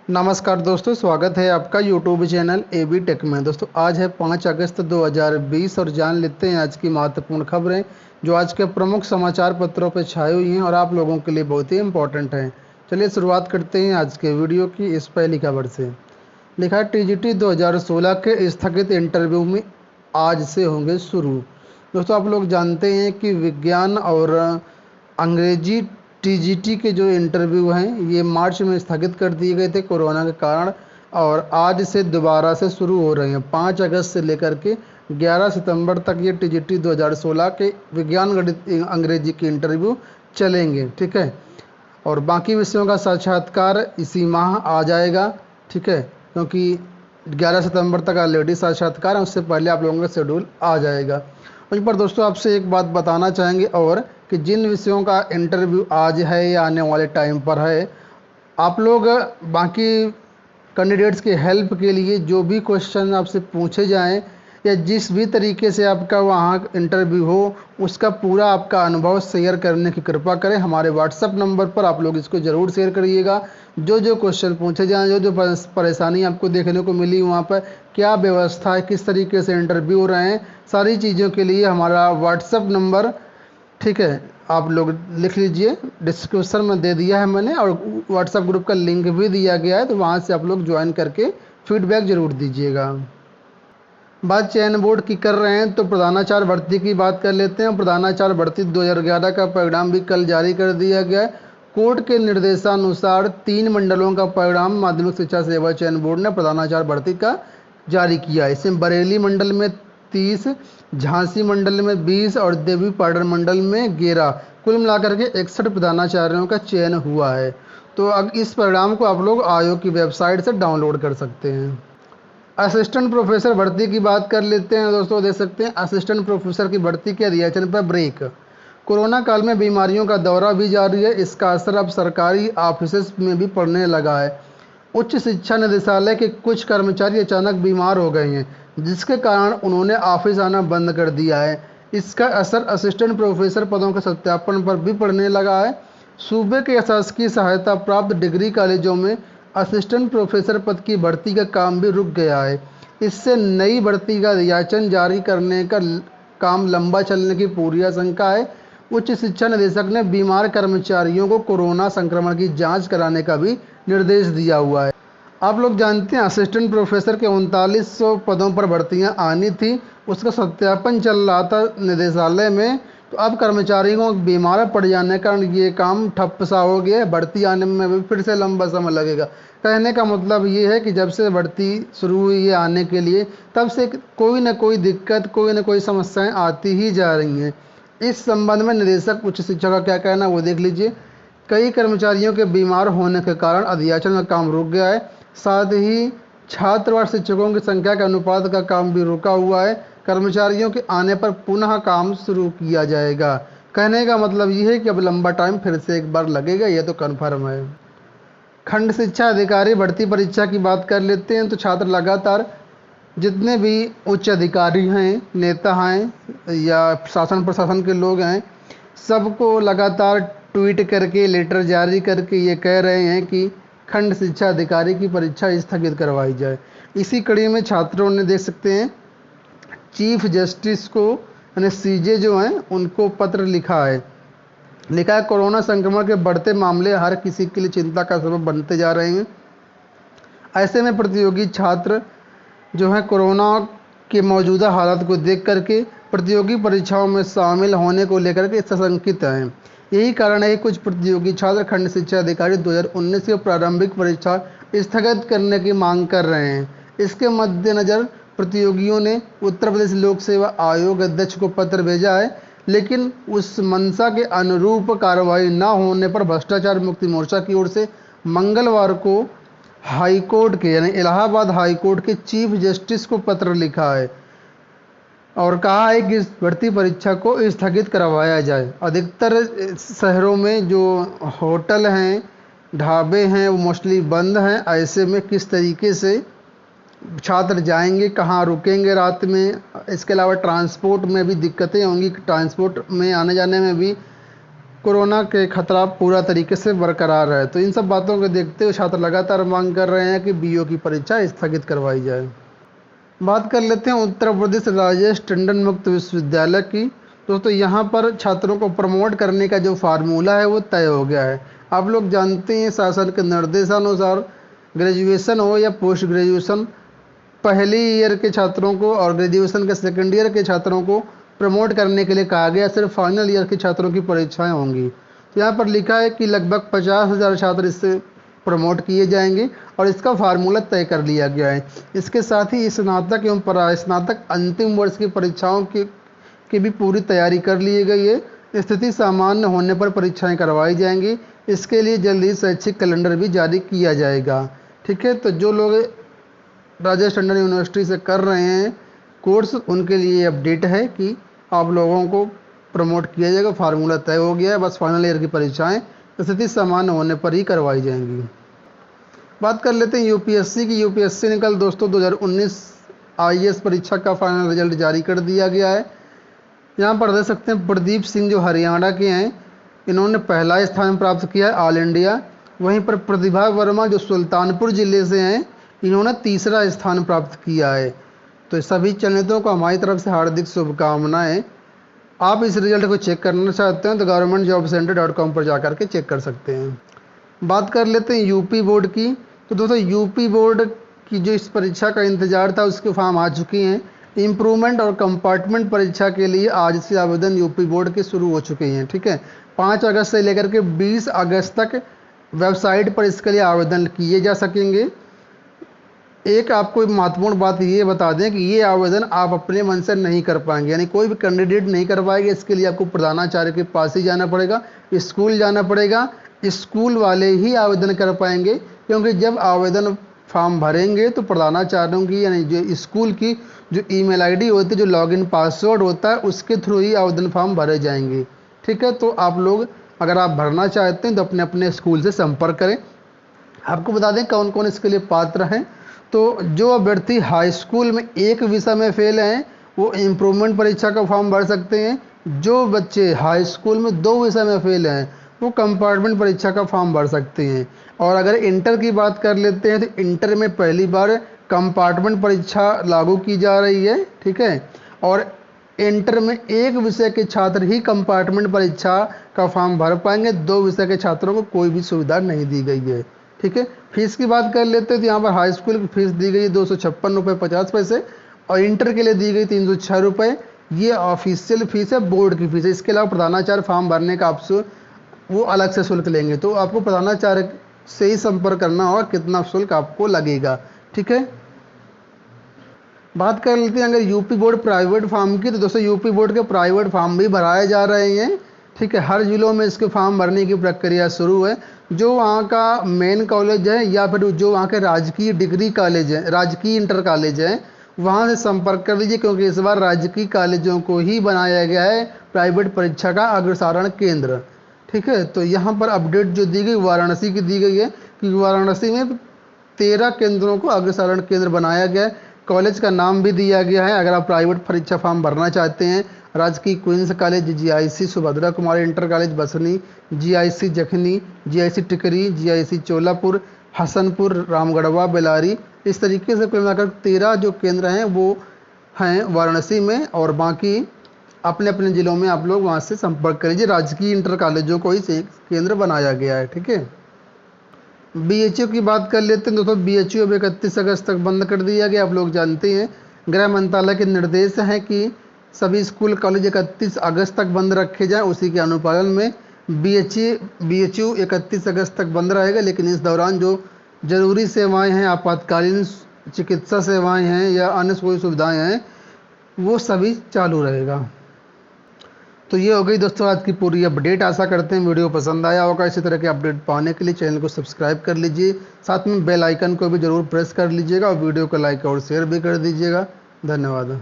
नमस्कार दोस्तों, स्वागत है आपका यूट्यूब चैनल एबी टेक में। दोस्तों आज है 5 अगस्त 2020 और जान लेते हैं आज की महत्वपूर्ण खबरें जो आज के प्रमुख समाचार पत्रों पर छाई हुई हैं और आप लोगों के लिए बहुत ही इम्पोर्टेंट हैं। चलिए शुरुआत करते हैं आज के वीडियो की इस पहली खबर से। लिखा है टीजीटी 2016 के स्थगित इंटरव्यू में आज से होंगे शुरू। दोस्तों आप लोग जानते हैं कि विज्ञान और अंग्रेजी टीजीटी के जो इंटरव्यू हैं ये मार्च में स्थगित कर दिए गए थे कोरोना के कारण, और आज से दोबारा से शुरू हो रहे हैं। 5 अगस्त से लेकर के 11 सितंबर तक ये टीजीटी 2016 के विज्ञान गणित अंग्रेजी के इंटरव्यू चलेंगे। ठीक है, और बाकी विषयों का साक्षात्कार इसी माह आ जाएगा। ठीक है, क्योंकि 11 सितंबर तक ऑलरेडी साक्षात्कार है, उससे पहले आप लोगों का शेड्यूल आ जाएगा। वहीं पर दोस्तों आपसे एक बात बताना चाहेंगे और कि जिन विषयों का इंटरव्यू आज है या आने वाले टाइम पर है, आप लोग बाकी कैंडिडेट्स के हेल्प के लिए जो भी क्वेश्चन आपसे पूछे जाएं या जिस भी तरीके से आपका वहाँ इंटरव्यू हो उसका पूरा आपका अनुभव शेयर करने की कृपा करें। हमारे व्हाट्सएप नंबर पर आप लोग इसको ज़रूर शेयर करिएगा। जो जो क्वेश्चन पूछे जाएँ, जो जो परेशानी आपको देखने को मिली वहाँ पर क्या व्यवस्था है, किस तरीके से इंटरव्यू हो रहे हैं, सारी चीज़ों के लिए हमारा व्हाट्सएप नंबर, ठीक है, आप लोग लिख लीजिए, डिस्क्रिप्शन में दे दिया है मैंने, और व्हाट्सएप ग्रुप का लिंक भी दिया गया है, तो वहाँ से आप लोग ज्वाइन करके फीडबैक ज़रूर दीजिएगा। बात चयन बोर्ड की कर रहे हैं तो प्रधानाचार्य भर्ती की बात कर लेते हैं। प्रधानाचार्य भर्ती 2011 का परिणाम भी कल जारी कर दिया गया है। कोर्ट के निर्देशानुसार 3 मंडलों का परिणाम माध्यमिक शिक्षा सेवा चयन बोर्ड ने प्रधानाचार्य भर्ती का जारी किया है। इसमें बरेली मंडल में 30, झांसी मंडल में 20 और देवी पाटन मंडल में 11, कुल मिलाकर के 61 प्रधानाचार्यों का चयन हुआ है। तो अब इस परिणाम को आप लोग आयोग की वेबसाइट से डाउनलोड कर सकते हैं। असिस्टेंट प्रोफेसर भर्ती की बात कर लेते हैं। दोस्तों देख सकते हैं असिस्टेंट प्रोफेसर की भर्ती के रिएक्शन पर ब्रेक। कोरोना काल में बीमारियों का दौरा भी जारी है, इसका असर अब सरकारी ऑफिस में भी पड़ने लगा है। उच्च शिक्षा निदेशालय के कुछ कर्मचारी अचानक बीमार हो गए हैं, जिसके कारण उन्होंने ऑफिस आना बंद कर दिया है। इसका असर असिस्टेंट प्रोफेसर पदों के सत्यापन पर भी पड़ने लगा है। सूबे के शासकीय सहायता प्राप्त डिग्री कॉलेजों में असिस्टेंट प्रोफेसर पद की भर्ती का काम भी रुक गया है। इससे नई भर्ती का रियाचन जारी करने का काम लंबा चलने की पूरी आशंका है। उच्च शिक्षा निदेशक ने बीमार कर्मचारियों को कोरोना संक्रमण की जांच कराने का भी निर्देश दिया हुआ है। आप लोग जानते हैं असिस्टेंट प्रोफेसर के 3900 पदों पर भर्तियां आनी थी, उसका सत्यापन चल रहा था निदेशालय में। तो अब कर्मचारियों को बीमार पड़ जाने के कारण ये काम ठप्प सा हो गया है। भर्ती आने में भी फिर से लंबा समय लगेगा। कहने का मतलब ये है कि जब से भर्ती शुरू हुई है आने के लिए, तब से कोई ना कोई दिक्कत, कोई ना कोई समस्याएं आती ही जा रही हैं। इस संबंध में निदेशक उच्च शिक्षा का क्या कहना है वो देख लीजिए। कई कर्मचारियों के बीमार होने के कारण अधियाचन का काम रुक गया है। साथ ही छात्र व शिक्षकों की संख्या के अनुपात का काम भी रुका हुआ है। कर्मचारियों के आने पर पुनः काम शुरू किया जाएगा। कहने का मतलब ये है कि अब लंबा टाइम फिर से एक बार लगेगा, ये तो कन्फर्म है। खंड शिक्षा अधिकारी भर्ती परीक्षा की बात कर लेते हैं। तो छात्र लगातार जितने भी उच्च अधिकारी हैं, नेता हैं या शासन प्रशासन के लोग हैं, सबको लगातार ट्वीट करके, लेटर जारी करके ये कह रहे हैं कि खंड शिक्षा अधिकारी की परीक्षा स्थगित करवाई जाए। इसी कड़ी में छात्रों ने देख सकते हैं चीफ जस्टिस को, यानी सीजे जो हैं, उनको पत्र लिखा है। कोरोना संक्रमण के बढ़ते मामले हर किसी के लिए चिंता का सबब बनते जा रहे हैं। ऐसे में प्रतियोगी छात्र जो है कोरोना के मौजूदा हालात को देख करके प्रतियोगी परीक्षाओं में शामिल होने को लेकर के सशंकित हैं। यही कारण है कि कुछ प्रतियोगी छात्र खंड शिक्षा अधिकारी 2019 की प्रारंभिक परीक्षा स्थगित करने की मांग कर रहे हैं। इसके मद्देनज़र प्रतियोगियों ने उत्तर प्रदेश लोक सेवा आयोग अध्यक्ष को पत्र भेजा है, लेकिन उस मंशा के अनुरूप कार्रवाई न होने पर भ्रष्टाचार मुक्ति मोर्चा की ओर से मंगलवार को हाईकोर्ट के, यानी इलाहाबाद हाईकोर्ट के चीफ जस्टिस को पत्र लिखा है और कहा है कि इस भर्ती परीक्षा को स्थगित करवाया जाए। अधिकतर शहरों में जो होटल हैं, ढाबे हैं, वो मोस्टली बंद हैं। ऐसे में किस तरीके से छात्र जाएंगे, कहाँ रुकेंगे रात में। इसके अलावा ट्रांसपोर्ट में भी दिक्कतें होंगी, ट्रांसपोर्ट में आने जाने में भी कोरोना के खतरा पूरा तरीके से बरकरार है। तो इन सब बातों को देखते हुए छात्र लगातार मांग कर रहे हैं कि बीओ की परीक्षा स्थगित करवाई जाए। बात कर लेते हैं उत्तर प्रदेश राजेश टंडन मुक्त विश्वविद्यालय की। दोस्तों यहाँ पर छात्रों को प्रमोट करने का जो फार्मूला है वो तय हो गया है। आप लोग जानते हैं शासन के निर्देशानुसार ग्रेजुएशन हो या पोस्ट ग्रेजुएशन, पहली ईयर के छात्रों को और ग्रेजुएशन के सेकेंड ईयर के छात्रों को प्रमोट करने के लिए कहा गया, सिर्फ फाइनल ईयर के छात्रों की परीक्षाएं होंगी। तो यहाँ पर लिखा है कि लगभग 50,000 छात्र इससे प्रमोट किए जाएंगे और इसका फार्मूला तय कर लिया गया है। इसके साथ ही स्नातक एवं परास्नातक अंतिम वर्ष की परीक्षाओं की भी पूरी तैयारी कर ली गई है। स्थिति सामान्य होने पर परीक्षाएं करवाई जाएंगी। इसके लिए जल्द ही शैक्षिक कैलेंडर भी जारी किया जाएगा। ठीक है, तो जो लोग राजेश टंडन यूनिवर्सिटी से कर रहे हैं कोर्स, उनके लिए अपडेट है कि आप लोगों को प्रमोट किया जाएगा, फार्मूला तय हो गया है, बस फाइनल ईयर की परीक्षाएं स्थिति सामान्य होने पर ही करवाई जाएंगी। बात कर लेते हैं यूपीएससी की। यूपीएससी ने कल दोस्तों 2019 आईएएस परीक्षा का फाइनल रिजल्ट जारी कर दिया गया है। यहाँ पर देख सकते हैं प्रदीप सिंह जो हरियाणा के हैं, इन्होंने पहला स्थान प्राप्त किया है ऑल इंडिया। वहीं पर प्रतिभा वर्मा जो सुल्तानपुर ज़िले से हैं, इन्होंने तीसरा स्थान प्राप्त किया है। तो सभी चयनितों को हमारी तरफ से हार्दिक शुभकामनाएं। आप इस रिजल्ट को चेक करना चाहते हैं तो governmentjobcenter.com पर जाकर के चेक कर सकते हैं। बात कर लेते हैं यूपी बोर्ड की। तो दोस्तों यूपी बोर्ड की जो इस परीक्षा का इंतजार था उसके फॉर्म आ चुकी हैं। इम्प्रूवमेंट और कंपार्टमेंट परीक्षा के लिए आज से आवेदन यूपी बोर्ड के शुरू हो चुके हैं। ठीक है, 5 अगस्त से लेकर के 20 अगस्त तक वेबसाइट पर इसके लिए आवेदन किए जा सकेंगे। एक आपको महत्वपूर्ण बात ये बता दें कि ये आवेदन आप अपने मन से नहीं कर पाएंगे, यानी कोई भी कैंडिडेट नहीं कर पाएगा। इसके लिए आपको प्रधानाचार्य के पास ही जाना पड़ेगा, स्कूल जाना पड़ेगा। स्कूल वाले ही आवेदन कर पाएंगे, क्योंकि जब आवेदन फॉर्म भरेंगे तो प्रधानाचार्यों की यानी जो स्कूल की जो ईमेल आईडी होती है, जो लॉगिन पासवर्ड होता है, उसके थ्रू ही आवेदन फॉर्म भरे जाएंगे। ठीक है, तो आप लोग अगर आप भरना चाहते हैं तो अपने अपने स्कूल से संपर्क करें। आपको बता दें कौन कौन इसके लिए पात्र हैं। तो जो अभ्यर्थी हाई स्कूल में एक विषय में फेल हैं वो इम्प्रूवमेंट परीक्षा का फॉर्म भर सकते हैं। जो बच्चे हाई स्कूल में 2 विषय में फेल हैं वो कंपार्टमेंट परीक्षा का फॉर्म भर सकते हैं। और अगर इंटर की बात कर लेते हैं तो इंटर में पहली बार कंपार्टमेंट परीक्षा लागू की जा रही है। ठीक है, और इंटर में एक विषय के छात्र ही कंपार्टमेंट परीक्षा का फॉर्म भर पाएंगे। 2 विषय के छात्रों को कोई भी सुविधा नहीं दी गई है। ठीक है, फीस की बात कर लेते हैं तो यहाँ पर हाई स्कूल की फीस दी गई 256 रुपये 50 पैसे और इंटर के लिए दी गई 306 रुपये। ये ऑफिशियल फीस है, बोर्ड की फीस है। इसके अलावा प्रधानाचार्य फॉर्म भरने का आपसे वो अलग से शुल्क लेंगे, तो आपको प्रधानाचार्य से ही संपर्क करना होगा कितना शुल्क आपको लगेगा। ठीक है, बात कर लेते हैं अगर यूपी बोर्ड प्राइवेट फार्म की। तो दोस्तों यूपी बोर्ड के प्राइवेट फार्म भी भराए जा रहे हैं। ठीक है, हर जिलों में इसके फॉर्म भरने की प्रक्रिया शुरू है। जो वहाँ का मेन कॉलेज है या फिर जो वहाँ के राजकीय डिग्री कॉलेज है, राजकीय इंटर कॉलेज है, वहाँ से संपर्क कर लीजिए, क्योंकि इस बार राजकीय कॉलेजों को ही बनाया गया है प्राइवेट परीक्षा का अग्रसारण केंद्र। ठीक है, तो यहाँ पर अपडेट जो दी गई वाराणसी की दी गई है कि वाराणसी में 13 केंद्रों को अग्रसारण केंद्र बनाया गया है। कॉलेज का नाम भी दिया गया है। अगर आप प्राइवेट परीक्षा फॉर्म भरना चाहते हैं, राजकीय queen's college, GIC Subhadra Kumari inter college बसनी, जीआईसी जखनी, जीआईसी टिकरी, जीआईसी चोलापुर, हसनपुर, रामगढ़वा, बेलारी, इस तरीके से कुल मिलाकर 13 जो केंद्र हैं वो हैं वाराणसी में। और बाकी अपने अपने ज़िलों में आप लोग वहाँ से संपर्क कर लीजिए। राजकीय इंटर कॉलेजों को ही केंद्र बनाया गया है। ठीक है, बीएचयू की बात कर लेते हैं। दोस्तों बीएचयू अब 31 अगस्त तक बंद कर दिया गया। आप लोग जानते हैं गृह मंत्रालय के निर्देश हैं कि सभी स्कूल कॉलेज 31 अगस्त तक बंद रखे जाएं। उसी के अनुपालन में बीएचयू 31 अगस्त तक बंद रहेगा, लेकिन इस दौरान जो जरूरी सेवाएं हैं, आपातकालीन चिकित्सा सेवाएं हैं या अन्य कोई सुविधाएं हैं, वो सभी चालू रहेगा। तो ये हो गई दोस्तों आज की पूरी अपडेट। आशा करते हैं वीडियो पसंद आया होगा। इसी तरह के अपडेट पाने के लिए चैनल को सब्सक्राइब कर लीजिए, साथ में बेल आइकन को भी ज़रूर प्रेस कर लीजिएगा और वीडियो को लाइक और शेयर भी कर दीजिएगा। धन्यवाद।